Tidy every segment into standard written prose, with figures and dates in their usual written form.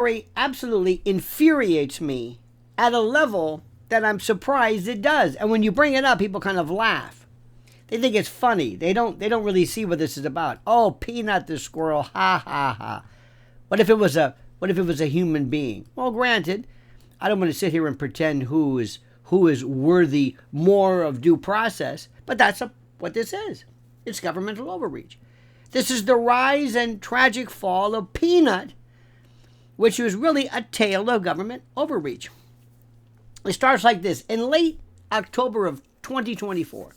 story absolutely infuriates me at a level that I'm surprised it does. And when you bring it up, people kind of laugh. They think it's funny. They don't really see what this is about. Oh, Peanut the squirrel, ha ha ha. What if it was a human being? Well, granted, I don't want to sit here and pretend who is worthy more of due process, but that's what this is. It's governmental overreach. This is the rise and tragic fall of Peanut, which was really a tale of government overreach. It starts like this. In late October of 2024,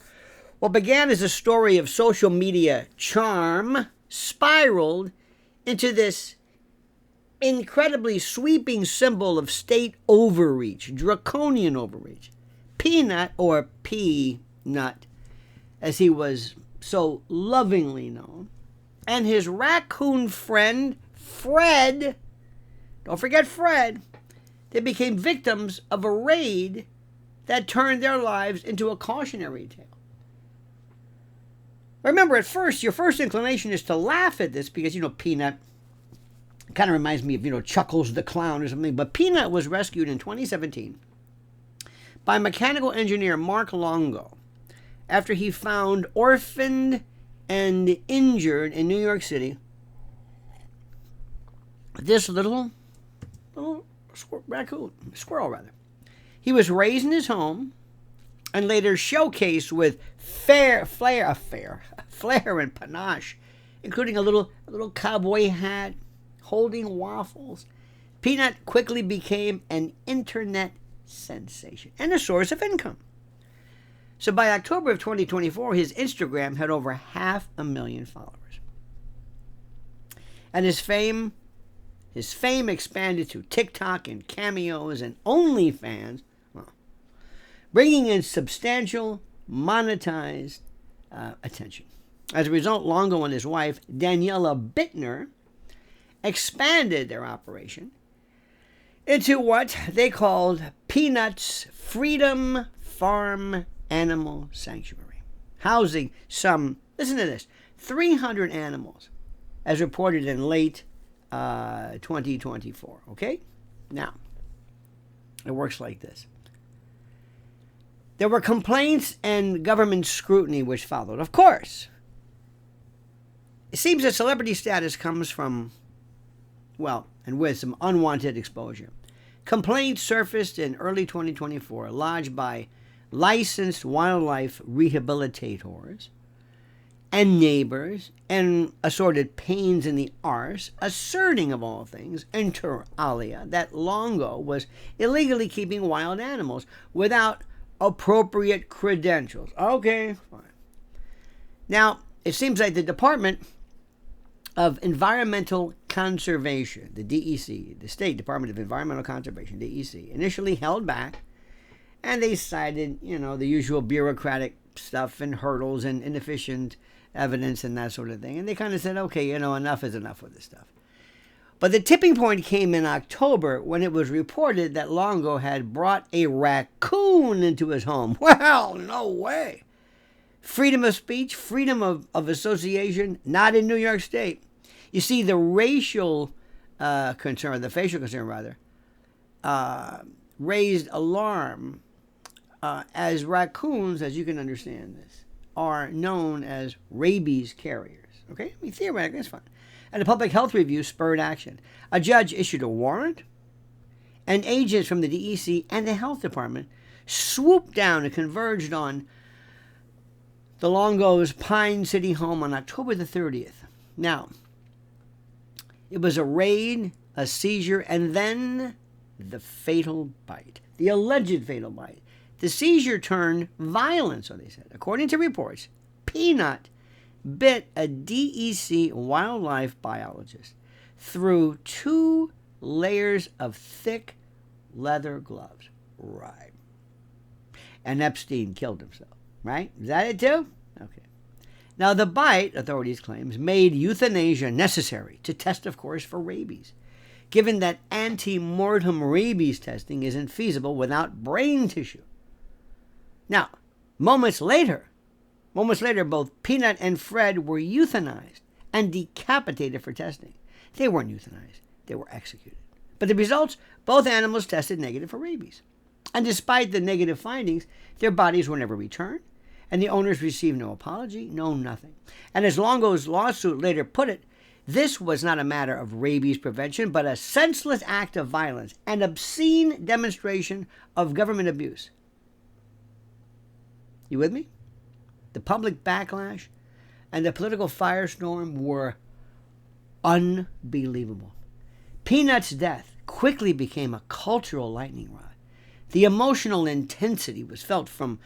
what began as a story of social media charm spiraled into this incredibly sweeping symbol of state overreach, draconian overreach. Peanut, or P-Nut, as he was so lovingly known, and his raccoon friend, Fred, don't forget Fred, they became victims of a raid that turned their lives into a cautionary tale. Remember, at first, your first inclination is to laugh at this because, Peanut kind of reminds me of, Chuckles the Clown or something. But Peanut was rescued in 2017 by mechanical engineer Mark Longo after he found orphaned and injured in New York City this little squirrel rather. He was raised in his home and later showcased with flair and panache, including a little cowboy hat, holding waffles. Peanut quickly became an internet sensation and a source of income. So by October of 2024, his Instagram had over 500,000 followers. And his fame expanded to TikTok and Cameos and OnlyFans, bringing in substantial monetized attention. As a result, Longo and his wife, Daniela Bittner, expanded their operation into what they called PNuts Freedom Farm Animal Sanctuary, housing some, listen to this, 300 animals, as reported in late 2024, okay? Now, it works like this. There were complaints and government scrutiny which followed. Of course, it seems that celebrity status comes from, and with some unwanted exposure. Complaints surfaced in early 2024, lodged by licensed wildlife rehabilitators and neighbors, and assorted pains in the arse, asserting, of all things, inter alia, that Longo was illegally keeping wild animals without appropriate credentials. Okay, fine. Now, it seems like the Department of Environmental Conservation, the DEC, the State Department of Environmental Conservation, DEC, initially held back, and they cited, the usual bureaucratic stuff and hurdles and inefficient evidence and that sort of thing. And they kind of said, okay, enough is enough with this stuff. But the tipping point came in October when it was reported that Longo had brought a raccoon into his home. Well, no way. Freedom of speech, freedom of association, not in New York State. You see, the facial concern, raised alarm as raccoons, as you can understand this, are known as rabies carriers. Okay? Theoretically, it's fine. And a public health review spurred action. A judge issued a warrant, and agents from the DEC and the health department swooped down and converged on the Longo's Pine City home on October the 30th. Now, it was a raid, a seizure, and then the fatal bite, the alleged fatal bite. The seizure turned violent, so they said. According to reports, Peanut bit a DEC wildlife biologist through 2 layers of thick leather gloves. Right. And Epstein killed himself. Right? Is that it too? Okay. Now, the bite, authorities claim, made euthanasia necessary to test, of course, for rabies, given that ante-mortem rabies testing isn't feasible without brain tissue. Now, moments later, both Peanut and Fred were euthanized and decapitated for testing. They weren't euthanized. They were executed. But the results, both animals tested negative for rabies. And despite the negative findings, their bodies were never returned, and the owners received no apology, no nothing. And as Longo's lawsuit later put it, this was not a matter of rabies prevention, but a senseless act of violence, an obscene demonstration of government abuse. You with me? The public backlash and the political firestorm were unbelievable. PNuts' death quickly became a cultural lightning rod. The emotional intensity was felt from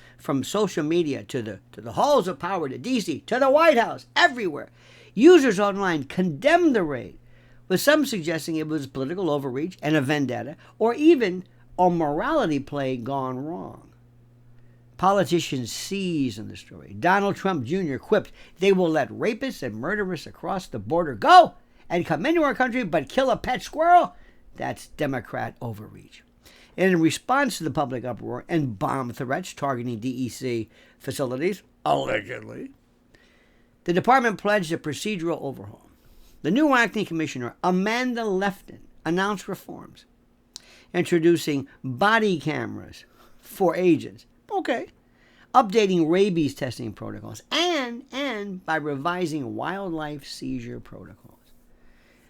social media to the halls of power, to D.C., to the White House, everywhere. Users online condemned the raid, with some suggesting it was political overreach and a vendetta, or even a morality play gone wrong. Politicians seized on the story. Donald Trump Jr. quipped, "They will let rapists and murderers across the border go and come into our country but kill a pet squirrel? That's Democrat overreach." And in response to the public uproar and bomb threats targeting DEC facilities, allegedly, the department pledged a procedural overhaul. The new acting commissioner, Amanda Lefton, announced reforms, introducing body cameras for agents, updating rabies testing protocols, and by revising wildlife seizure protocols.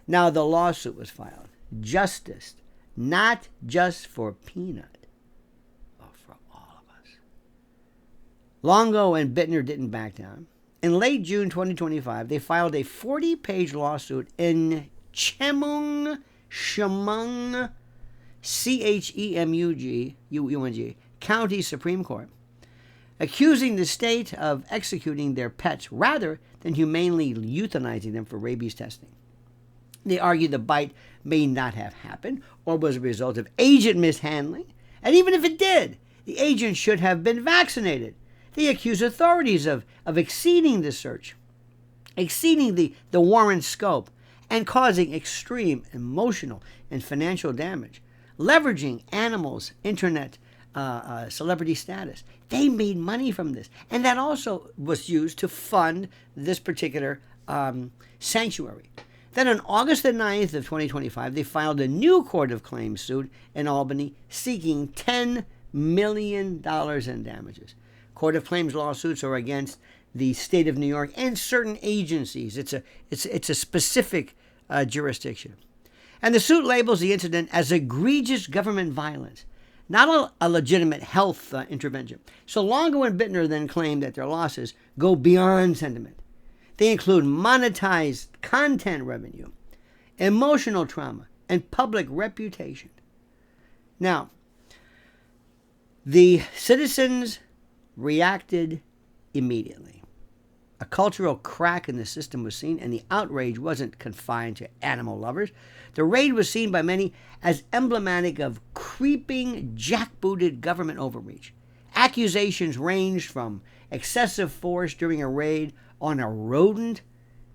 Now the lawsuit was filed. Justice, not just for Peanut, but for all of us. Longo and Bittner didn't back down. In late June 2025, they filed a 40-page lawsuit in Chemung, Chemung County Supreme Court, accusing the state of executing their pets rather than humanely euthanizing them for rabies testing. They argue the bite may not have happened or was a result of agent mishandling, and even if it did, the agent should have been vaccinated. They accuse authorities of exceeding the search, exceeding the warrant scope, and causing extreme emotional and financial damage, leveraging animals' internet celebrity status. They made money from this, and that also was used to fund this particular sanctuary. Then on August the 9th of 2025, they filed a new court of claims suit in Albany seeking $10 million in damages. Court of claims lawsuits are against the state of New York and certain agencies. It's a specific jurisdiction. And the suit labels the incident as egregious government violence, not a legitimate health intervention. So Longo and Bittner then claim that their losses go beyond sentiment. They include monetized content revenue, emotional trauma, and public reputation. Now, the citizens reacted immediately. A cultural crack in the system was seen, and the outrage wasn't confined to animal lovers. The raid was seen by many as emblematic of creeping, jackbooted government overreach. Accusations ranged from excessive force during a raid on a rodent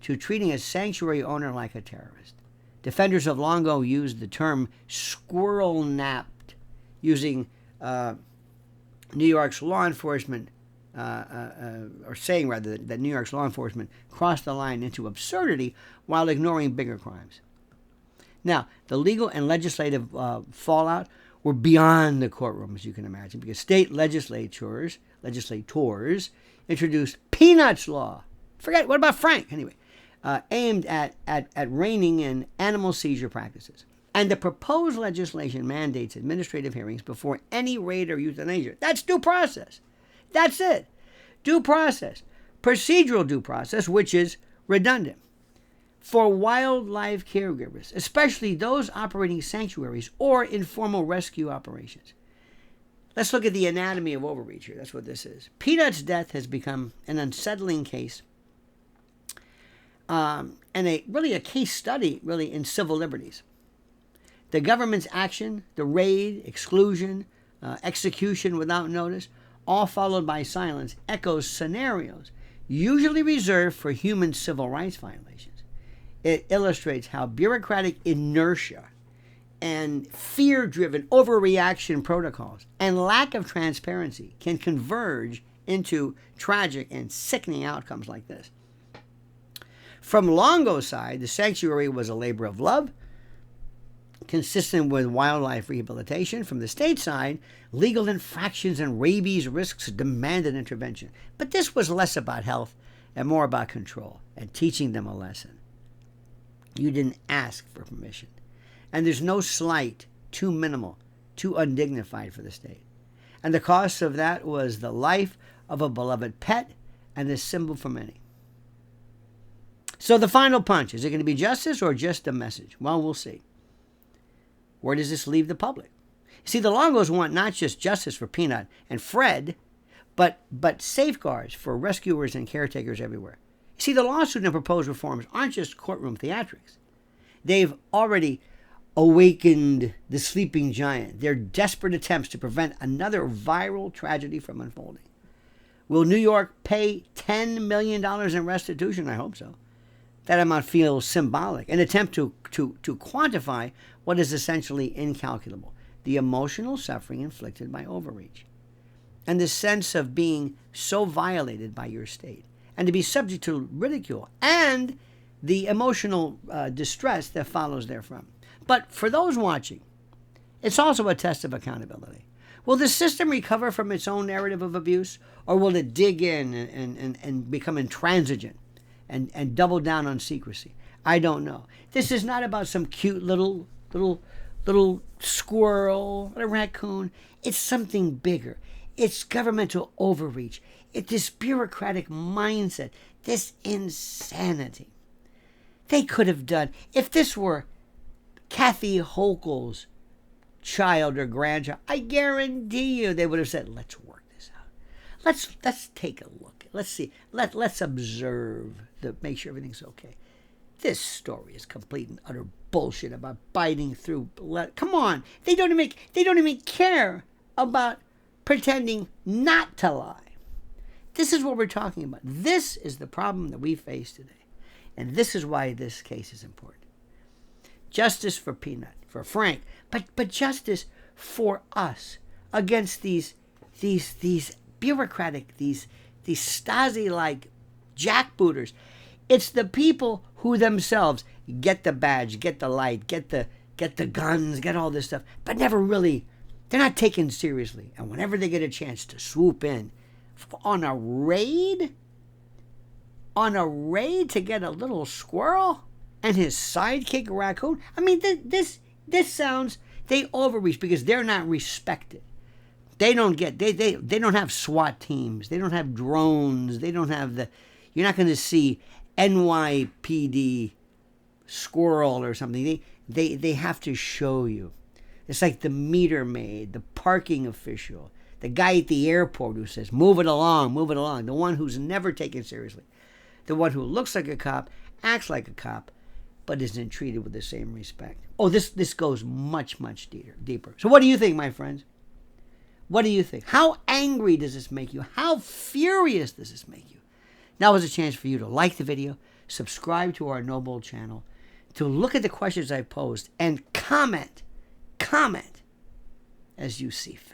to treating a sanctuary owner like a terrorist. Defenders of Longo used the term squirrel napped, using New York's law enforcement, or saying rather that New York's law enforcement crossed the line into absurdity while ignoring bigger crimes. Now, the legal and legislative fallout were beyond the courtroom, as you can imagine, because state legislators introduced PNuts law. What about Frank? Anyway, aimed at reining in animal seizure practices. And the proposed legislation mandates administrative hearings before any raid or euthanasia. That's due process. That's it. Due process. Procedural due process, which is redundant. For wildlife caregivers, especially those operating sanctuaries or informal rescue operations. Let's look at the anatomy of overreach here. That's what this is. PNuts' death has become an unsettling case, and a case study, in civil liberties. The government's action, the raid, exclusion, execution without notice, all followed by silence, echoes scenarios usually reserved for human civil rights violations. It illustrates how bureaucratic inertia and fear-driven overreaction protocols and lack of transparency can converge into tragic and sickening outcomes like this. From Longo's side, the sanctuary was a labor of love, Consistent with wildlife rehabilitation, from the state side, legal infractions and rabies risks demanded intervention. But this was less about health and more about control and teaching them a lesson. You didn't ask for permission. And there's no slight too minimal, too undignified for the state. And the cost of that was the life of a beloved pet and a symbol for many. So the final punch, is it going to be justice or just a message? Well, we'll see. Where does this leave the public? See, the Longos want not just justice for Peanut and Fred, but safeguards for rescuers and caretakers everywhere. See, the lawsuit and proposed reforms aren't just courtroom theatrics. They've already awakened the sleeping giant. They're desperate attempts to prevent another viral tragedy from unfolding. Will New York pay $10 million in restitution? I hope so. That amount feels symbolic, an attempt to quantify what is essentially incalculable, the emotional suffering inflicted by overreach, and the sense of being so violated by your state, and to be subject to ridicule, and the emotional distress that follows therefrom. But for those watching, it's also a test of accountability. Will the system recover from its own narrative of abuse, or will it dig in and become intransigent and double down on secrecy? I don't know. This is not about some cute little squirrel, a raccoon. It's something bigger. It's governmental overreach. It's this bureaucratic mindset, this insanity. They could have done, if this were Kathy Hochul's child or grandchild, I guarantee you they would have said, let's work this out. Let's take a look. Let's see. Let's observe make sure everything's okay. This story is complete and utter bullshit about biting through blood. Come on. They don't even care about pretending not to lie. This is what we're talking about. This is the problem that we face today. And this is why this case is important. Justice for Peanut, for Frank, but justice for us against these bureaucratic, these Stasi-like jackbooters. It's the people who themselves get the badge, get the light, get the guns, get all this stuff, but never really, they're not taken seriously. And whenever they get a chance to swoop in on a raid to get a little squirrel and his sidekick raccoon, I mean, this sounds, they overreach because they're not respected. They don't have SWAT teams. They don't have drones. They don't have you're not going to see NYPD Squirrel or something. They have to show you. It's like the meter maid, the parking official, the guy at the airport who says, move it along, the one who's never taken seriously, the one who looks like a cop, acts like a cop, but isn't treated with the same respect. Oh, this goes much, much deeper. So what do you think, my friends? What do you think? How angry does this make you? How furious does this make you? Now is a chance for you to like the video, subscribe to our noble channel, to look at the questions I posed, and comment as you see fit.